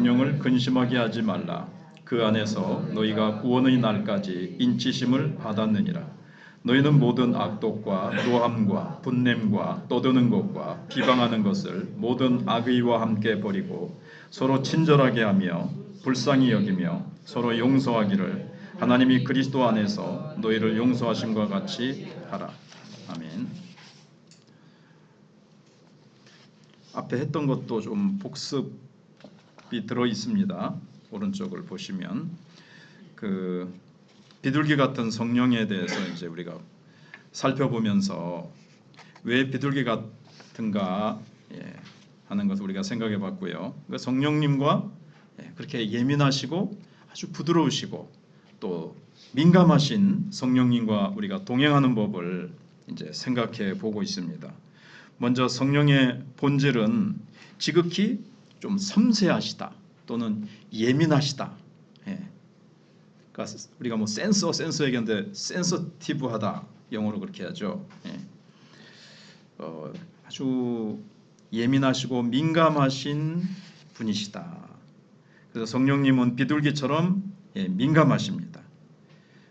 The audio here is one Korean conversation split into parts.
성령을 근심하게 하지 말라. 그 안에서 너희가 구원의 날까지 인치심을 받았느니라. 너희는 모든 악독과 노함과 분냄과 떠드는 것과 비방하는 것을 모든 악의와 함께 버리고 서로 친절하게 하며 불쌍히 여기며 서로 용서하기를 하나님이 그리스도 안에서 너희를 용서하심과 같이 하라. 아멘. 앞에 했던 것도 좀 복습이 들어 있습니다. 오른쪽을 보시면 그 비둘기 같은 성령에 대해서 이제 우리가 살펴보면서 왜 비둘기 같은가 하는 것을 우리가 생각해 봤고요. 그 성령님과 그렇게 예민하시고 아주 부드러우시고 또 민감하신 성령님과 우리가 동행하는 법을 이제 생각해 보고 있습니다. 먼저 성령의 본질은 지극히 좀 섬세하시다 또는 예민하시다. 그러니까 우리가 뭐 센서 얘기하는데 센서티브하다 영어로 그렇게 하죠. 아주 예민하시고 민감하신 분이시다. 그래서 성령님은 비둘기처럼 민감하십니다.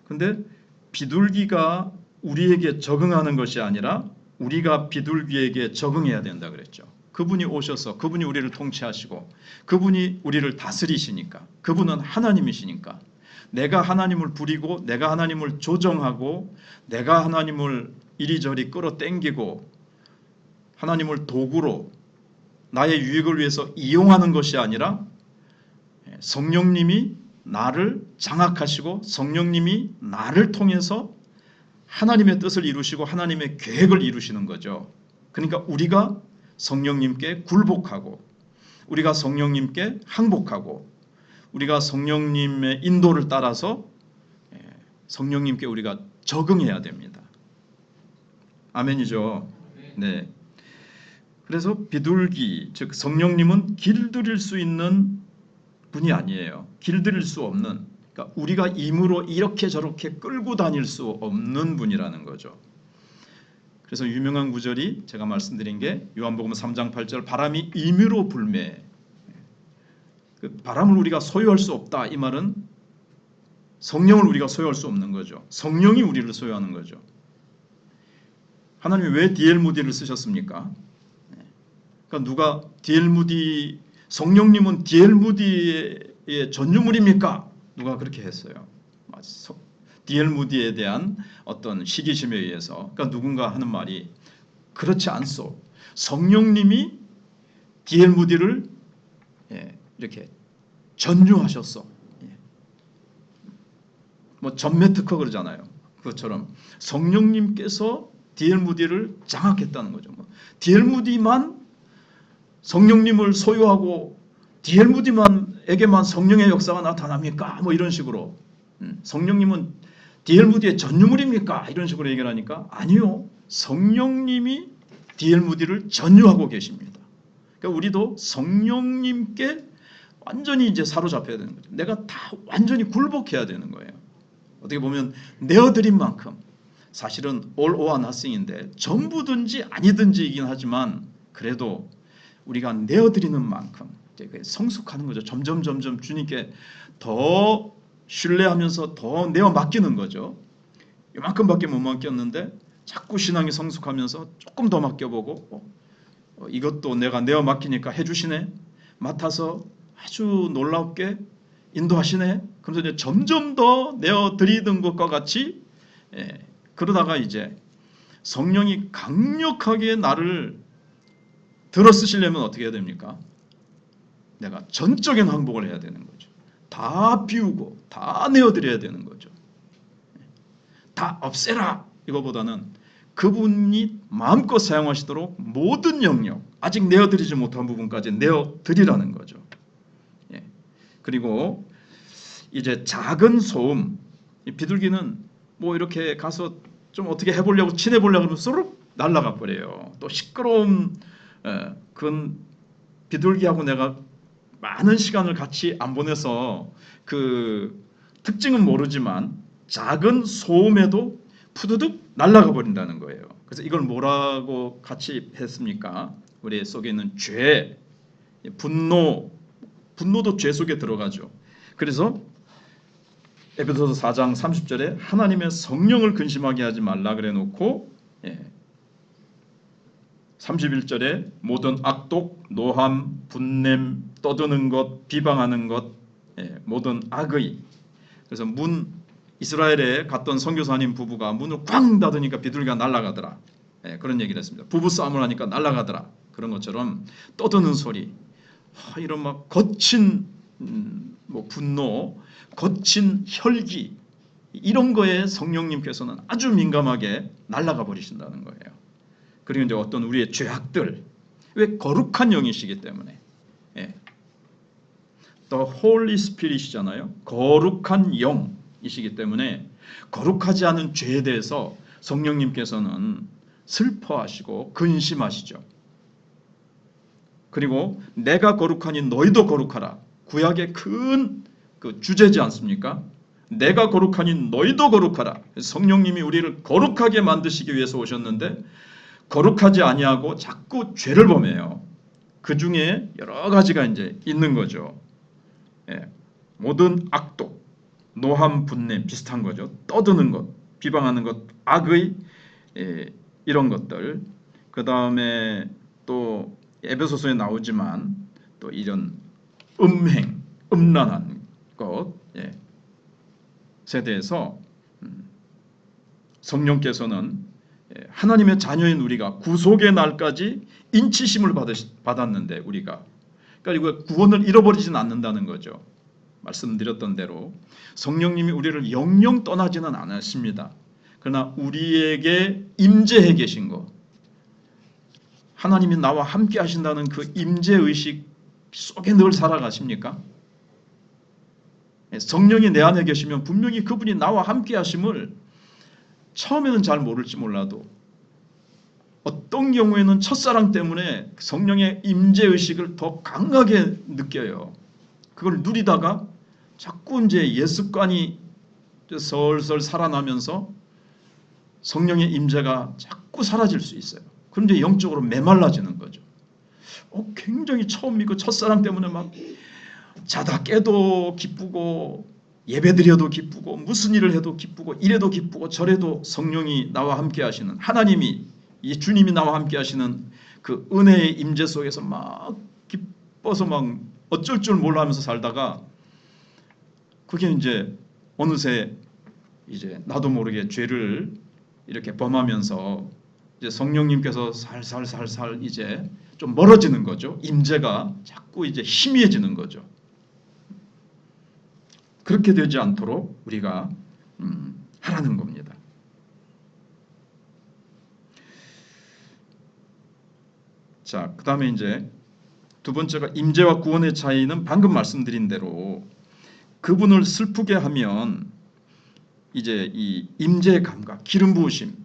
그런데 비둘기가 우리에게 적응하는 것이 아니라 우리가 비둘기에게 적응해야 된다 그랬죠. 그분이 오셔서 그분이 우리를 통치하시고 그분이 우리를 다스리시니까 그분은 하나님이시니까 내가 하나님을 부리고 내가 하나님을 조정하고 내가 하나님을 이리저리 끌어당기고 하나님을 도구로 나의 유익을 위해서 이용하는 것이 아니라 성령님이 나를 장악하시고 성령님이 나를 통해서 하나님의 뜻을 이루시고 하나님의 계획을 이루시는 거죠. 그러니까 우리가 성령님께 굴복하고 우리가 성령님께 항복하고 우리가 성령님의 인도를 따라서 성령님께 우리가 적응해야 됩니다. 아멘이죠. 네. 그래서 비둘기 즉 성령님은 길들일 수 있는 분이 아니에요. 길들일 수 없는, 그러니까 우리가 힘으로 이렇게 저렇게 끌고 다닐 수 없는 분이라는 거죠. 그래서 유명한 구절이 제가 말씀드린 게 요한복음 3장 8절 바람이 임의로 불매. 그 바람을 우리가 소유할 수 없다. 이 말은 성령을 우리가 소유할 수 없는 거죠. 성령이 우리를 소유하는 거죠. 하나님이 왜 D.L. 무디를 쓰셨습니까? 그러니까 누가 D.L. 무디 성령님은 D.L. 무디의 전유물입니까? 누가 그렇게 했어요. D.L. 무디에 대한 어떤 시기심에 의해서 그러니까 누군가 하는 말이 그렇지 않소. 성령님이 D.L. 무디를 이렇게 전유하셨어. 뭐 전매 특허 그러잖아요. 그것처럼 성령님께서 D.L. 무디를 장악했다는 거죠. D.L. 무디만 성령님을 소유하고 D.L. 무디만에게만 성령의 역사가 나타납니까? 뭐 이런 식으로 성령님은 D.L. 무디의 전유물입니까? 이런 식으로 얘기를 하니까 아니요. 성령님이 D.L. 무디를 전유하고 계십니다. 그러니까 우리도 성령님께 완전히 이제 사로잡혀야 되는 거죠. 내가 다 완전히 굴복해야 되는 거예요. 어떻게 보면 내어드린 만큼 사실은 all or nothing인데 전부든지 아니든지이긴 하지만 그래도 우리가 내어드리는 만큼 성숙하는 거죠. 점점 주님께 더 신뢰하면서 더 내어 맡기는 거죠. 이만큼밖에 못 맡겼는데 자꾸 신앙이 성숙하면서 조금 더 맡겨보고 이것도 내가 내어 맡기니까 해주시네. 맡아서 아주 놀랍게 인도하시네. 그러면서 이제 점점 더 내어드리던 것과 같이 그러다가 이제 성령이 강력하게 나를 들어 쓰시려면 어떻게 해야 됩니까? 내가 전적인 항복을 해야 되는 거죠. 다 비우고 다 내어드려야 되는 거죠. 다 없애라 이거보다는 그분이 마음껏 사용하시도록 모든 영역 아직 내어드리지 못한 부분까지 내어드리라는 거죠. 그리고 이제 작은 소음, 비둘기는 뭐 이렇게 가서 좀 어떻게 해보려고 친해보려고 하면 쏘록 날아가 버려요. 또 시끄러운 그건 비둘기하고 내가 많은 시간을 같이 안 보내서 그 특징은 모르지만 작은 소음에도 푸드득 날아가 버린다는 거예요. 그래서 이걸 뭐라고 같이 했습니까? 우리 속에 있는 죄, 분노, 분노도 죄 속에 들어가죠. 그래서 에베소서 4장 30절에 하나님의 성령을 근심하게 하지 말라 그래 놓고 31절에 모든 악독, 노함, 분냄, 떠드는 것, 비방하는 것, 모든 악의. 그래서 이스라엘에 갔던 선교사님 부부가 문을 꽝 닫으니까 비둘기가 날아가더라. 그런 얘기를 했습니다. 부부 싸움을 하니까 날아가더라. 그런 것처럼 떠드는 소리, 이런 막 거친 분노, 거친 혈기, 이런 거에 성령님께서는 아주 민감하게 날아가 버리신다는 거예요. 그리고 이제 어떤 우리의 죄악들, 왜 거룩한 영이시기 때문에, The Holy Spirit이잖아요. 거룩한 영이시기 때문에 거룩하지 않은 죄에 대해서 성령님께서는 슬퍼하시고 근심하시죠. 그리고 내가 거룩하니 너희도 거룩하라. 구약의 큰 그 주제지 않습니까? 내가 거룩하니 너희도 거룩하라. 성령님이 우리를 거룩하게 만드시기 위해서 오셨는데 거룩하지 아니하고 자꾸 죄를 범해요. 그 중에 여러 가지가 이제 있는 거죠. 모든 악독, 노함, 분냄 비슷한 거죠. 떠드는 것, 비방하는 것, 악의 이런 것들. 그 다음에 또 에베소서에 나오지만 또 이런 음행, 음란한 것에 대해서 성령께서는 하나님의 자녀인 우리가 구속의 날까지 인치심을 받았는데 우리가 그러니까 구원을 잃어버리지는 않는다는 거죠. 말씀드렸던 대로 성령님이 우리를 영영 떠나지는 않으십니다. 그러나 우리에게 임재해 계신 것, 하나님이 나와 함께 하신다는 그 임재의식 속에 늘 살아가십니까? 성령이 내 안에 계시면 분명히 그분이 나와 함께 하심을 처음에는 잘 모를지 몰라도 어떤 경우에는 첫사랑 때문에 성령의 임재의식을 더 강하게 느껴요. 그걸 누리다가 자꾸 이제 옛습관이 설설 살아나면서 성령의 임재가 자꾸 사라질 수 있어요. 그럼 이제 영적으로 메말라지는 거죠. 굉장히 처음 믿고 첫사랑 때문에 막 자다 깨도 기쁘고 예배드려도 기쁘고 무슨 일을 해도 기쁘고 이래도 기쁘고 저래도 성령이 나와 함께 하시는 하나님이 이 주님이 나와 함께 하시는 그 은혜의 임재 속에서 막 기뻐서 막 어쩔 줄 몰라 하면서 살다가 그게 이제 어느새 이제 나도 모르게 죄를 이렇게 범하면서 이제 성령님께서 살살살살 이제 좀 멀어지는 거죠. 임재가 자꾸 이제 희미해지는 거죠. 그렇게 되지 않도록 우리가 하라는 겁니다. 자, 그 다음에 이제 두 번째가 임재와 구원의 차이는 방금 말씀드린 대로 그분을 슬프게 하면 이제 이 임재의 감각, 기름 부으심,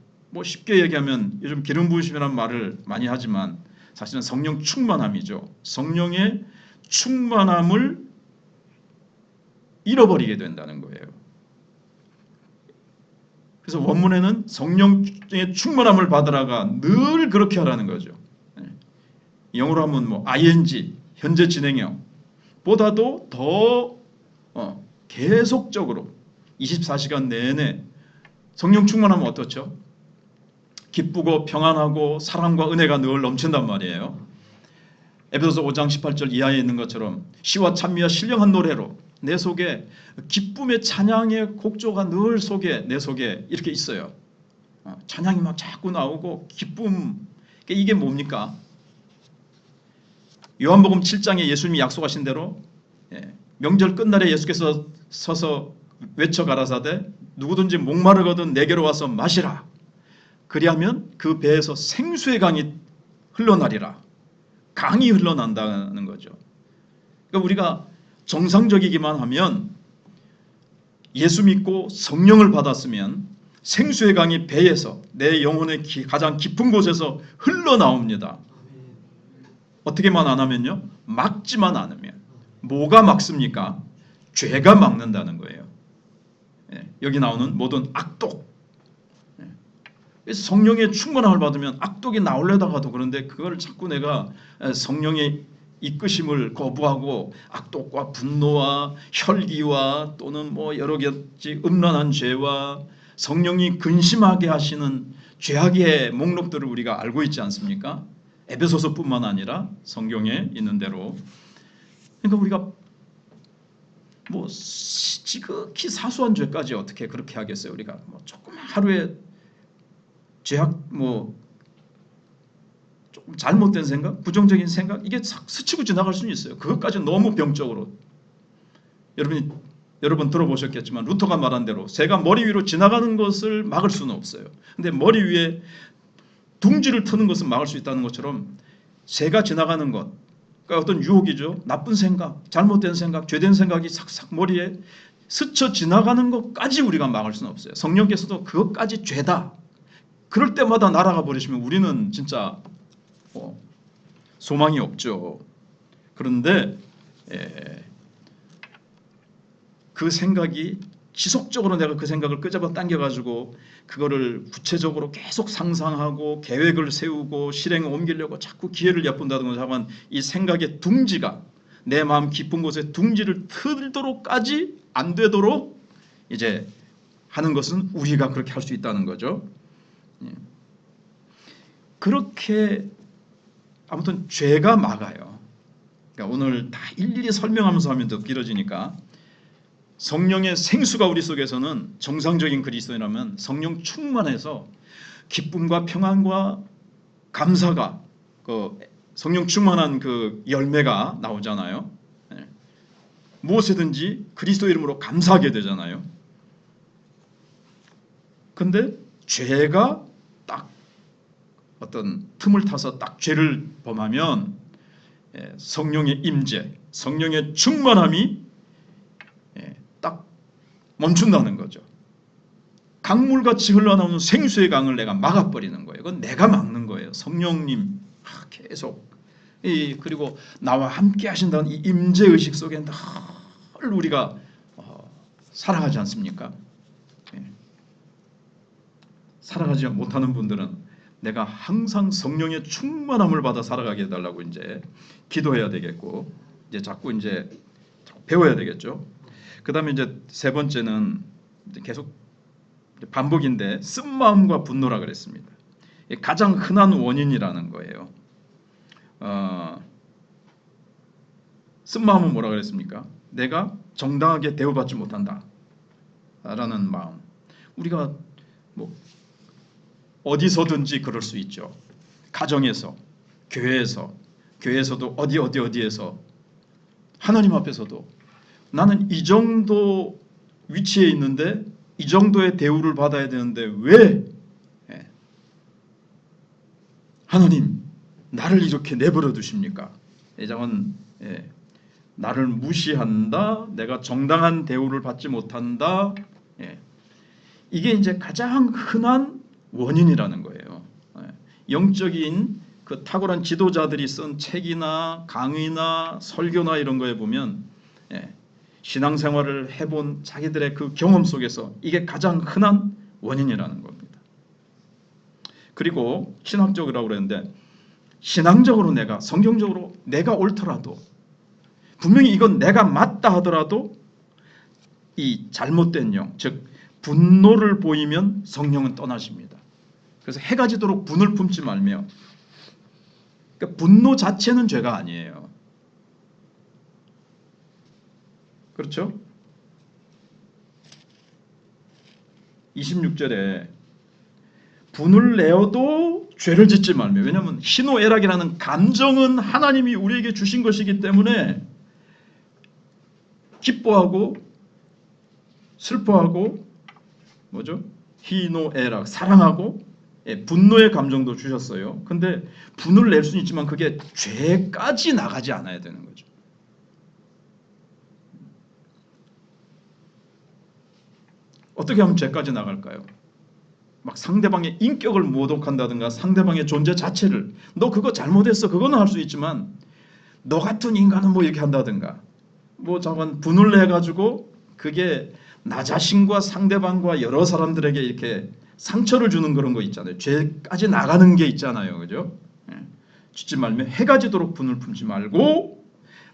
쉽게 얘기하면 요즘 기름 부으심이라는 말을 많이 하지만 사실은 성령 충만함이죠. 성령의 충만함을 잃어버리게 된다는 거예요. 그래서 원문에는 성령의 충만함을 받으라가 늘 그렇게 하라는 거죠. 영어로 하면 ing, 현재 진행형 보다도 더 계속적으로 24시간 내내 성령 충만하면 어떻죠? 기쁘고 평안하고 사랑과 은혜가 늘 넘친단 말이에요. 에베소서 5장 18절 이하에 있는 것처럼 시와 찬미와 신령한 노래로 내 속에 기쁨의 찬양의 곡조가 늘 내 속에 이렇게 있어요. 찬양이 막 자꾸 나오고 기쁨, 이게 뭡니까? 요한복음 7장에 예수님이 약속하신 대로 명절 끝날에 예수께서 서서 외쳐 가라사대 누구든지 목마르거든 내게로 와서 마시라. 그리하면 그 배에서 생수의 강이 흘러나리라. 강이 흘러난다는 거죠. 그러니까 우리가 정상적이기만 하면 예수 믿고 성령을 받았으면 생수의 강이 배에서 내 영혼의 가장 깊은 곳에서 흘러나옵니다. 어떻게만 안 하면요? 막지만 않으면. 뭐가 막습니까? 죄가 막는다는 거예요. 여기 나오는 모든 악독. 그래서 성령의 충만함을 받으면 악독이 나오려다가도 그런데 그걸 자꾸 내가 성령의 이끄심을 거부하고 악독과 분노와 혈기와 또는 뭐 여러 가지 음란한 죄와 성령이 근심하게 하시는 죄악의 목록들을 우리가 알고 있지 않습니까? 에베소서뿐만 아니라 성경에 있는 대로. 그러니까 우리가 뭐 지극히 사소한 죄까지 어떻게 그렇게 하겠어요? 우리가 뭐 조금 하루에 죄악 뭐 조금 잘못된 생각, 부정적인 생각 이게 스치고 지나갈 수는 있어요. 그것까지 너무 병적으로. 여러분 들어보셨겠지만 루터가 말한 대로 새가 머리 위로 지나가는 것을 막을 수는 없어요. 근데 머리 위에 둥지를 트는 것은 막을 수 있다는 것처럼 새가 지나가는 것, 그러니까 어떤 유혹이죠. 나쁜 생각, 잘못된 생각, 죄된 생각이 싹싹 머리에 스쳐 지나가는 것까지 우리가 막을 수는 없어요. 성령께서도 그것까지 죄다. 그럴 때마다 날아가 버리시면 우리는 진짜 소망이 없죠. 그런데 그 생각이 지속적으로 내가 그 생각을 끄집어 당겨가지고 그거를 구체적으로 계속 상상하고 계획을 세우고 실행에 옮기려고 자꾸 기회를 엿본다든가 하면 이 생각의 둥지가 내 마음 깊은 곳에 둥지를 틀도록까지 안 되도록 이제 하는 것은 우리가 그렇게 할 수 있다는 거죠. 그렇게 아무튼 죄가 막아요. 그러니까 오늘 다 일일이 설명하면서 하면 더 길어지니까 성령의 생수가 우리 속에서는 정상적인 그리스도인이라면 성령 충만해서 기쁨과 평안과 감사가 그 성령 충만한 그 열매가 나오잖아요. 무엇이든지 그리스도 이름으로 감사하게 되잖아요. 근데 죄가 딱 어떤 틈을 타서 딱 죄를 범하면 성령의 임재, 성령의 충만함이 딱 멈춘다는 거죠. 강물같이 흘러나오는 생수의 강을 내가 막아버리는 거예요. 그건 내가 막는 거예요. 성령님 계속 그리고 나와 함께 하신다는 이 임재의식 속에 늘 우리가 살아가지 않습니까? 살아가지 못하는 분들은 내가 항상 성령의 충만함을 받아 살아가게 해달라고 이제 기도해야 되겠고 이제 자꾸 이제 배워야 되겠죠. 그 다음에 이제 세 번째는 계속 반복인데 쓴마음과 분노라 그랬습니다. 가장 흔한 원인이라는 거예요. 쓴마음은 뭐라 그랬습니까? 내가 정당하게 대우받지 못한다 라는 마음. 우리가 뭐 어디서든지 그럴 수 있죠. 가정에서, 교회에서도 어디에서 하나님 앞에서도 나는 이 정도 위치에 있는데 이 정도의 대우를 받아야 되는데 왜 하나님 나를 이렇게 내버려 두십니까? 예장은 나를 무시한다. 내가 정당한 대우를 받지 못한다. 이게 이제 가장 흔한 원인이라는 거예요. 영적인 그 탁월한 지도자들이 쓴 책이나 강의나 설교나 이런 거에 보면 신앙생활을 해본 자기들의 그 경험 속에서 이게 가장 흔한 원인이라는 겁니다. 그리고 신학적이라고 그랬는데 신앙적으로 내가 성경적으로 내가 옳더라도 분명히 이건 내가 맞다 하더라도 이 잘못된 영, 즉 분노를 보이면 성령은 떠나십니다. 그래서 해가 지도록 분을 품지 말며 그러니까 분노 자체는 죄가 아니에요. 그렇죠? 26절에 분을 내어도 죄를 짓지 말며 왜냐하면 희노애락이라는 감정은 하나님이 우리에게 주신 것이기 때문에 기뻐하고 슬퍼하고 뭐죠? 희노애락 사랑하고 분노의 감정도 주셨어요. 근데 분을 낼 수는 있지만 그게 죄까지 나가지 않아야 되는 거죠. 어떻게 하면 죄까지 나갈까요? 막 상대방의 인격을 모독한다든가 상대방의 존재 자체를 너 그거 잘못했어 그거는 할 수 있지만 너 같은 인간은 뭐 이렇게 한다든가 뭐 저건 분을 내 가지고 그게 나 자신과 상대방과 여러 사람들에게 이렇게 상처를 주는 그런 거 있잖아요. 죄까지 나가는 게 있잖아요. 그죠? 주지 말며 해가 지도록 분을 품지 말고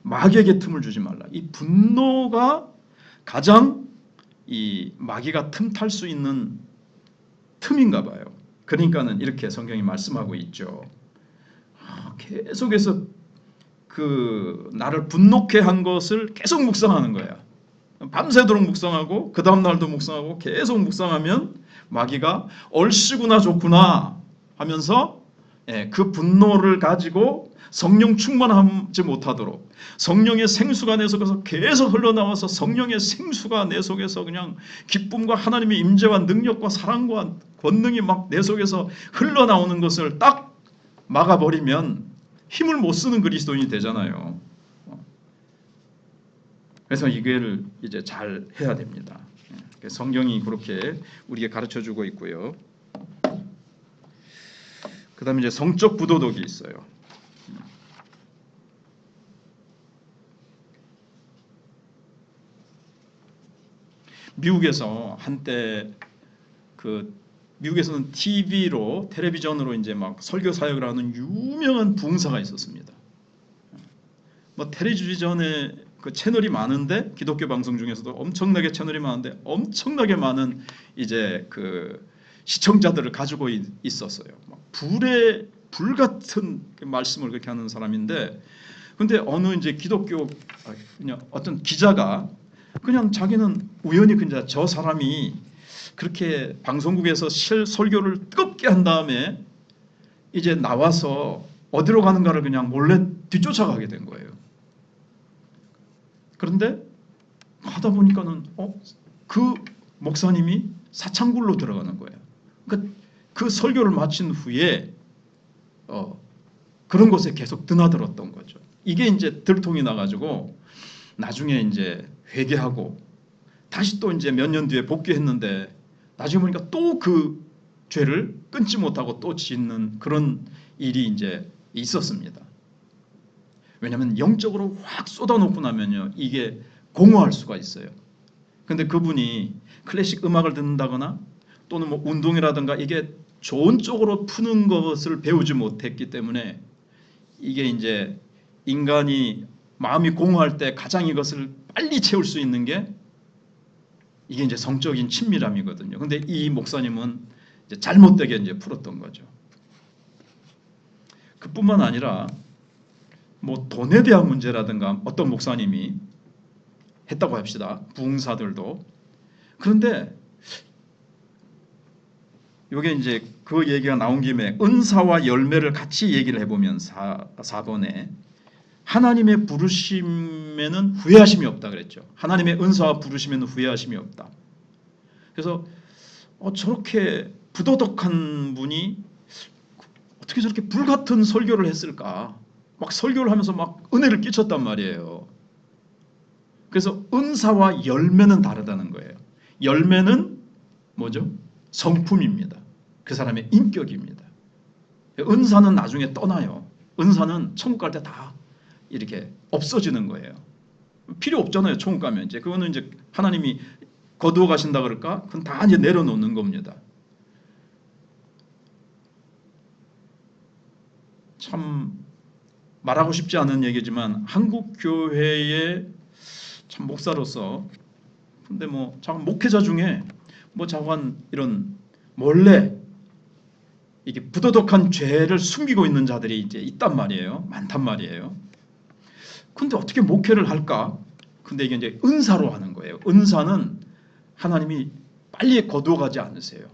마귀에게 틈을 주지 말라. 이 분노가 가장 이 마귀가 틈탈 수 있는 틈인가 봐요. 그러니까는 이렇게 성경이 말씀하고 있죠. 계속해서 그 나를 분노케 한 것을 계속 묵상하는 거야. 밤새도록 묵상하고 그 다음 날도 묵상하고 계속 묵상하면 마귀가 얼씨구나 좋구나 하면서 그 분노를 가지고 성령 충만하지 못하도록 성령의 생수가 내 속에서 계속 흘러나와서 성령의 생수가 내 속에서 그냥 기쁨과 하나님의 임재와 능력과 사랑과 권능이 막 내 속에서 흘러나오는 것을 딱 막아버리면 힘을 못 쓰는 그리스도인이 되잖아요. 그래서 이걸 이제 잘 해야 됩니다. 성경이 그렇게 우리에게 가르쳐주고 있고요. 그 다음에 이제 성적 부도덕이 있어요. 미국에서 한때 미국에서는 텔레비전으로 이제 막 설교 사역을 하는 유명한 부흥사가 있었습니다. 뭐 텔레비전에 그 채널이 많은데 기독교 방송 중에서도 엄청나게 채널이 많은데 엄청나게 많은 이제 그 시청자들을 가지고 있었어요. 막 불 같은 말씀을 그렇게 하는 사람인데, 근데 어느 이제 기독교 그냥 어떤 기자가 그냥 자기는 우연히 그냥 저 사람이 그렇게 방송국에서 설교를 뜨겁게 한 다음에 이제 나와서 어디로 가는가를 그냥 몰래 뒤쫓아가게 된 거예요. 그런데 하다 보니까는 그 목사님이 사창굴로 들어가는 거예요. 그러니까 그 설교를 마친 후에 그런 곳에 계속 드나들었던 거죠. 이게 이제 들통이 나가지고 나중에 이제 회개하고 다시 또 이제 몇 년 뒤에 복귀했는데 나중에 보니까 또 그 죄를 끊지 못하고 또 짓는 그런 일이 이제 있었습니다. 왜냐하면 영적으로 확 쏟아놓고 나면요 이게 공허할 수가 있어요. 근데 그분이 클래식 음악을 듣는다거나 또는 뭐 운동이라든가 이게 좋은 쪽으로 푸는 것을 배우지 못했기 때문에 이게 이제 인간이 마음이 공허할 때 가장 이것을 빨리 채울 수 있는 게 이게 이제 성적인 친밀함이거든요. 근데 이 목사님은 이제 잘못되게 이제 풀었던 거죠. 그뿐만 아니라 뭐 돈에 대한 문제라든가 어떤 목사님이 했다고 합시다. 부흥사들도. 그런데 이게 이제 그 얘기가 나온 김에 은사와 열매를 같이 얘기를 해보면 4번에 하나님의 부르심에는 후회하심이 없다 그랬죠. 하나님의 은사와 부르심에는 후회하심이 없다. 그래서 저렇게 부도덕한 분이 어떻게 저렇게 불같은 설교를 했을까? 막 설교를 하면서 막 은혜를 끼쳤단 말이에요. 그래서 은사와 열매는 다르다는 거예요. 열매는 뭐죠? 성품입니다. 그 사람의 인격입니다. 은사는 나중에 떠나요. 은사는 천국 갈 때 다 이렇게 없어지는 거예요. 필요 없잖아요. 천국 가면 이제 그거는 이제 하나님이 거두어 가신다 그럴까? 그건 다 이제 내려놓는 겁니다. 참 말하고 싶지 않은 얘기지만 한국 교회의 참 목사로서 근데 뭐 참 목회자 중에 뭐 자관 이런 몰래 이게 부도덕한 죄를 숨기고 있는 자들이 이제 있단 말이에요. 많단 말이에요. 근데 어떻게 목회를 할까? 근데 이게 이제 은사로 하는 거예요. 은사는 하나님이 빨리 거두어가지 않으세요.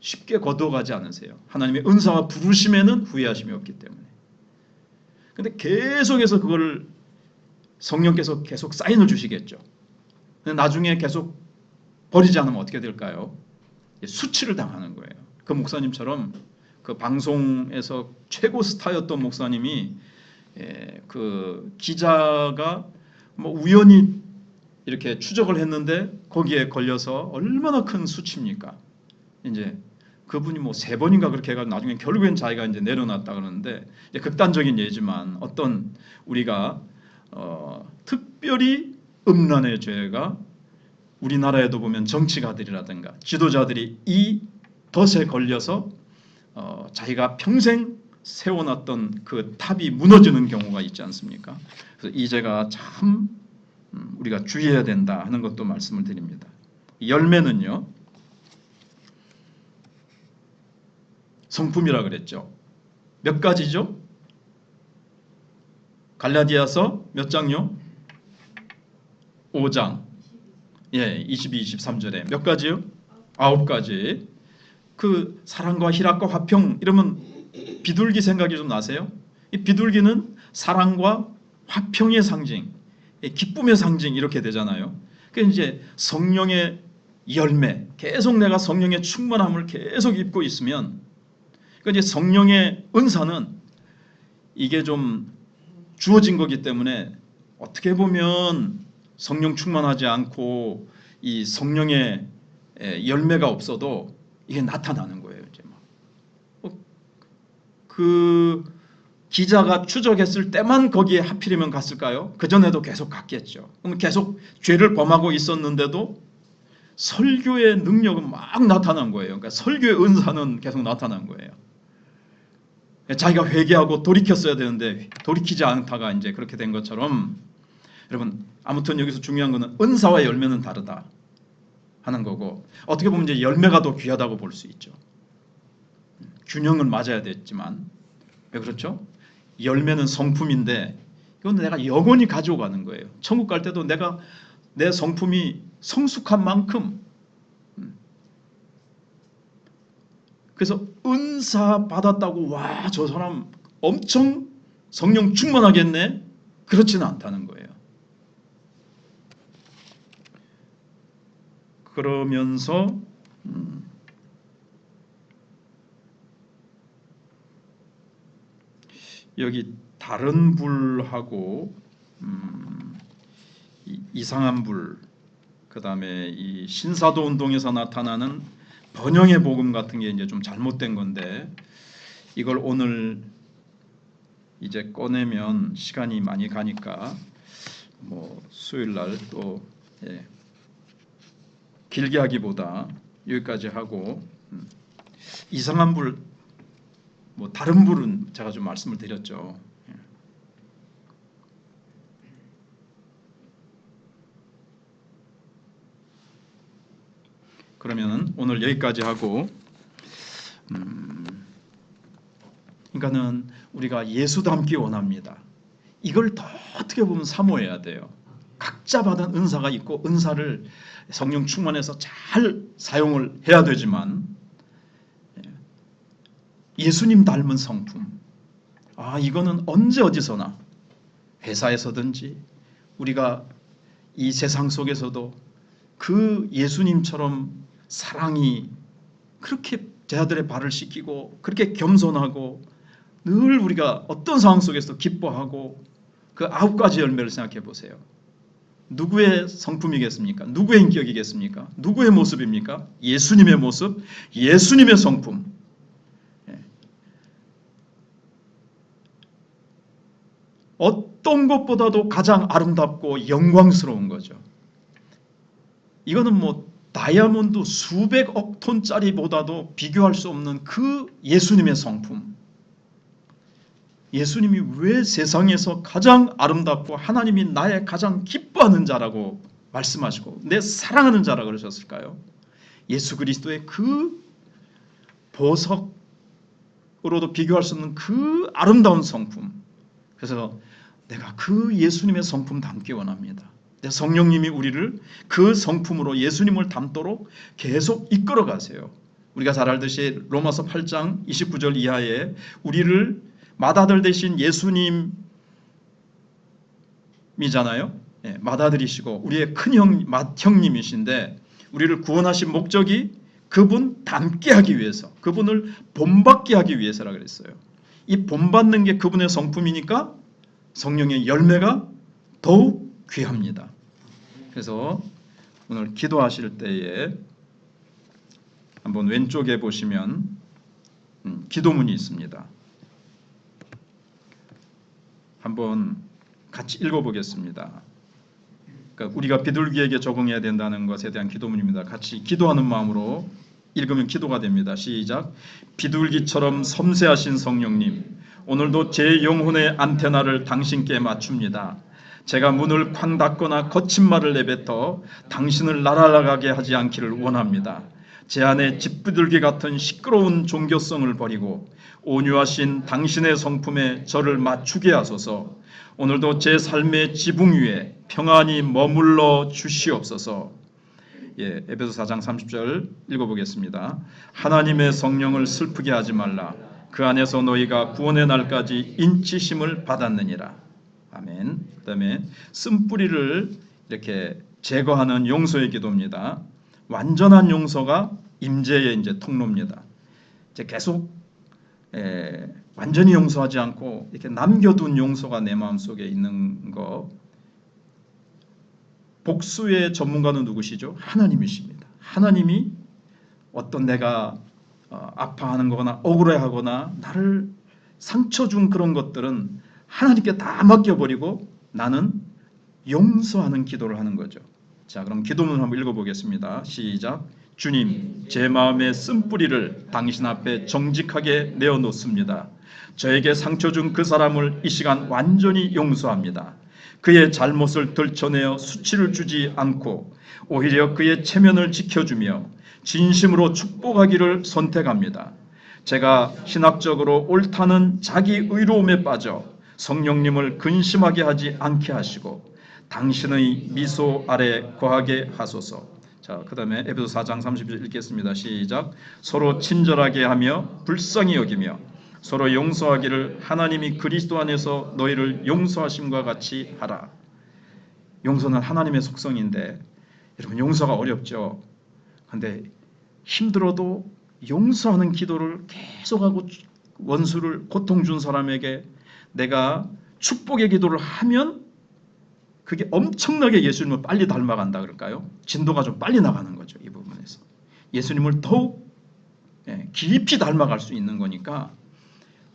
쉽게 거두어가지 않으세요. 하나님의 은사와 부르심에는 후회하심이 없기 때문에. 근데 계속해서 그걸 성령께서 계속 사인을 주시겠죠. 근데 나중에 계속 버리지 않으면 어떻게 될까요? 수치를 당하는 거예요. 그 목사님처럼 그 방송에서 최고 스타였던 목사님이 그 기자가 뭐 우연히 이렇게 추적을 했는데 거기에 걸려서 얼마나 큰 수치입니까? 이제 그분이 뭐 3번인가 그렇게 해가지고 나중에 결국엔 자기가 이제 내려놨다 그러는데 이제 극단적인 예지만 어떤 우리가 특별히 음란의 죄가 우리나라에도 보면 정치가들이라든가 지도자들이 이 덫에 걸려서 자기가 평생 세워놨던 그 탑이 무너지는 경우가 있지 않습니까? 그래서 이제가 참 우리가 주의해야 된다 하는 것도 말씀을 드립니다. 열매는요, 성품이라 그랬죠. 몇 가지죠? 갈라디아서 몇 장요? 5장. 22, 23절에 몇 가지요? 9가지. 그 사랑과 희락과 화평 이러면 비둘기 생각이 좀 나세요? 이 비둘기는 사랑과 화평의 상징, 기쁨의 상징 이렇게 되잖아요. 그러니까 이제 성령의 열매, 계속 내가 성령의 충만함을 계속 입고 있으면, 그러니까 이제 성령의 은사는 이게 좀 주어진 거기 때문에 어떻게 보면 성령 충만하지 않고 이 성령의 열매가 없어도 이게 나타나는 거예요. 이제 그 기자가 추적했을 때만 거기에 하필이면 갔을까요? 그 전에도 계속 갔겠죠. 그럼 계속 죄를 범하고 있었는데도 설교의 능력은 막 나타난 거예요. 그러니까 설교의 은사는 계속 나타난 거예요. 자기가 회개하고 돌이켰어야 되는데 돌이키지 않다가 이제 그렇게 된 것처럼, 여러분 아무튼 여기서 중요한 것은 은사와 열매는 다르다 하는 거고, 어떻게 보면 이제 열매가 더 귀하다고 볼 수 있죠. 균형은 맞아야 됐지만, 왜 그렇죠? 열매는 성품인데 이건 내가 영원히 가지고 가는 거예요. 천국 갈 때도 내가 내 성품이 성숙한 만큼, 그래서 은사 받았다고 와, 저 사람 엄청 성령 충만하겠네? 그렇지는 않다는 거예요. 그러면서 여기 다른 불하고 이상한 불, 그 다음에 이 신사도 운동에서 나타나는 번영의 복음 같은 게 이제 좀 잘못된 건데, 이걸 오늘 이제 꺼내면 시간이 많이 가니까 뭐 수요일 날 또 길게 하기보다 여기까지 하고, 이상한 불, 뭐 다른 불은 제가 좀 말씀을 드렸죠. 그러면 오늘 여기까지 하고, 그러니까는 우리가 예수 닮기 원합니다. 이걸 더 어떻게 보면 사모해야 돼요. 각자 받은 은사가 있고 은사를 성령 충만해서 잘 사용을 해야 되지만, 예수님 닮은 성품, 이거는 언제 어디서나 회사에서든지 우리가 이 세상 속에서도 그 예수님처럼 사랑이 그렇게 제자들의 발을 씻기고 그렇게 겸손하고 늘 우리가 어떤 상황 속에서 기뻐하고, 그 9가지 열매를 생각해 보세요. 누구의 성품이겠습니까? 누구의 인격이겠습니까? 누구의 모습입니까? 예수님의 모습, 예수님의 성품. 어떤 것보다도 가장 아름답고 영광스러운 거죠. 이거는 뭐 다이아몬드 수백억 톤짜리보다도 비교할 수 없는 그 예수님의 성품. 예수님이 왜 세상에서 가장 아름답고 하나님이 나의 가장 기뻐하는 자라고 말씀하시고 내 사랑하는 자라고 그러셨을까요? 예수 그리스도의 그 보석으로도 비교할 수 없는 그 아름다운 성품. 그래서 내가 그 예수님의 성품 닮기 원합니다. 내 성령님이 우리를 그 성품으로 예수님을 닮도록 계속 이끌어 가세요. 우리가 잘 알듯이 로마서 8장 29절 이하에 우리를 맏아들 되신 예수님이잖아요. 맏아들이시고 우리의 큰형 맏형님이신데, 우리를 구원하신 목적이 그분 닮게 하기 위해서, 그분을 본받게 하기 위해서라 그랬어요. 이 본받는 게 그분의 성품이니까 성령의 열매가 더욱 귀합니다. 그래서 오늘 기도하실 때에 한번 왼쪽에 보시면 기도문이 있습니다. 한번 같이 읽어보겠습니다. 그러니까 우리가 비둘기에게 적응해야 된다는 것에 대한 기도문입니다. 같이 기도하는 마음으로 읽으면 기도가 됩니다. 시작. 비둘기처럼 섬세하신 성령님, 오늘도 제 영혼의 안테나를 당신께 맞춥니다. 제가 문을 쾅 닫거나 거친 말을 내뱉어 당신을 날아가게 하지 않기를 원합니다. 제 안에 짓부들기 같은 시끄러운 종교성을 버리고 온유하신 당신의 성품에 저를 맞추게 하소서. 오늘도 제 삶의 지붕 위에 평안히 머물러 주시옵소서. 에베소 4장 30절 읽어보겠습니다. 하나님의 성령을 슬프게 하지 말라. 그 안에서 너희가 구원의 날까지 인치심을 받았느니라. 아멘. 그 다음에 쓴뿌리를 이렇게 제거하는 용서의 기도입니다. 완전한 용서가 임재의 이제 통로입니다. 이제 계속 완전히 용서하지 않고 이렇게 남겨둔 용서가 내 마음속에 있는 거. 복수의 전문가는 누구시죠? 하나님이십니다. 하나님이 어떤 내가 아파하는 거거나 억울해하거나 나를 상처 준 그런 것들은 하나님께 다 맡겨버리고 나는 용서하는 기도를 하는 거죠. 자, 그럼 기도문 한번 읽어보겠습니다. 시작. 주님, 제 마음의 쓴뿌리를 당신 앞에 정직하게 내어놓습니다. 저에게 상처 준 그 사람을 이 시간 완전히 용서합니다. 그의 잘못을 들춰내어 수치를 주지 않고 오히려 그의 체면을 지켜주며 진심으로 축복하기를 선택합니다. 제가 신학적으로 옳다는 자기 의로움에 빠져 성령님을 근심하게 하지 않게 하시고 당신의 미소 아래 거하게 하소서. 자, 그 다음에 에베소 4장 30절 읽겠습니다. 시작. 서로 친절하게 하며 불쌍히 여기며 서로 용서하기를 하나님이 그리스도 안에서 너희를 용서하심과 같이 하라. 용서는 하나님의 속성인데 여러분 용서가 어렵죠. 그런데 힘들어도 용서하는 기도를 계속하고 원수를 고통 준 사람에게 내가 축복의 기도를 하면 그게 엄청나게 예수님을 빨리 닮아간다 그럴까요? 진도가 좀 빨리 나가는 거죠. 이 부분에서 예수님을 더욱 깊이 닮아갈 수 있는 거니까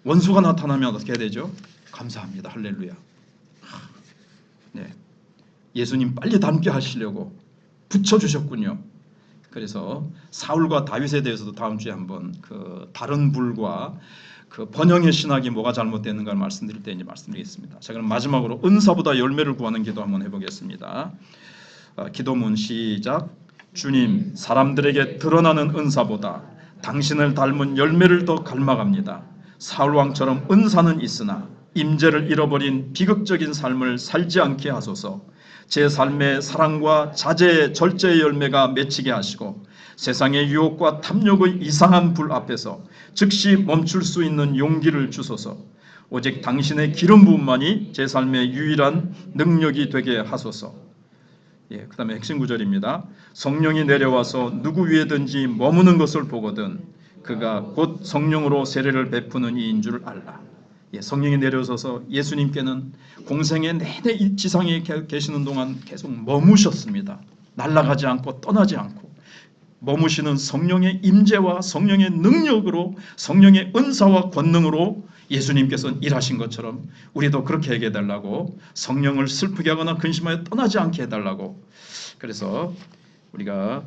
원수가 나타나면 어떻게 해야 되죠? 감사합니다. 할렐루야. 네, 예수님 빨리 닮게 하시려고 붙여주셨군요. 그래서 사울과 다윗에 대해서도 다음 주에 한번 그 다른 불과 그 번영의 신학이 뭐가 잘못되는가를 말씀드릴 때 이제 말씀드리겠습니다. 자, 그럼 마지막으로 은사보다 열매를 구하는 기도 한번 해보겠습니다. 기도문 시작. 주님, 사람들에게 드러나는 은사보다 당신을 닮은 열매를 더 갈망합니다. 사울 왕처럼 은사는 있으나 임재를 잃어버린 비극적인 삶을 살지 않게 하소서. 제 삶의 사랑과 자제의 절제의 열매가 맺히게 하시고 세상의 유혹과 탐욕의 이상한 불 앞에서 즉시 멈출 수 있는 용기를 주소서. 오직 당신의 기름 부음만이 제 삶의 유일한 능력이 되게 하소서. 그 다음에 핵심 구절입니다. 성령이 내려와서 누구 위에든지 머무는 것을 보거든 그가 곧 성령으로 세례를 베푸는 이인 줄 알라. 성령이 내려서서 예수님께는 공생의 내내 이 지상에 계시는 동안 계속 머무셨습니다. 날아가지 않고 떠나지 않고 머무시는 성령의 임재와 성령의 능력으로 성령의 은사와 권능으로 예수님께서는 일하신 것처럼 우리도 그렇게 하게 해달라고, 성령을 슬프게 하거나 근심하여 떠나지 않게 해달라고. 그래서 우리가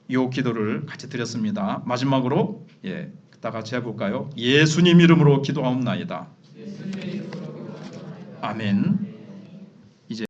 이 기도를 같이 드렸습니다. 마지막으로 다 같이 해볼까요? 예수님 이름으로 기도하옵나이다. 아멘.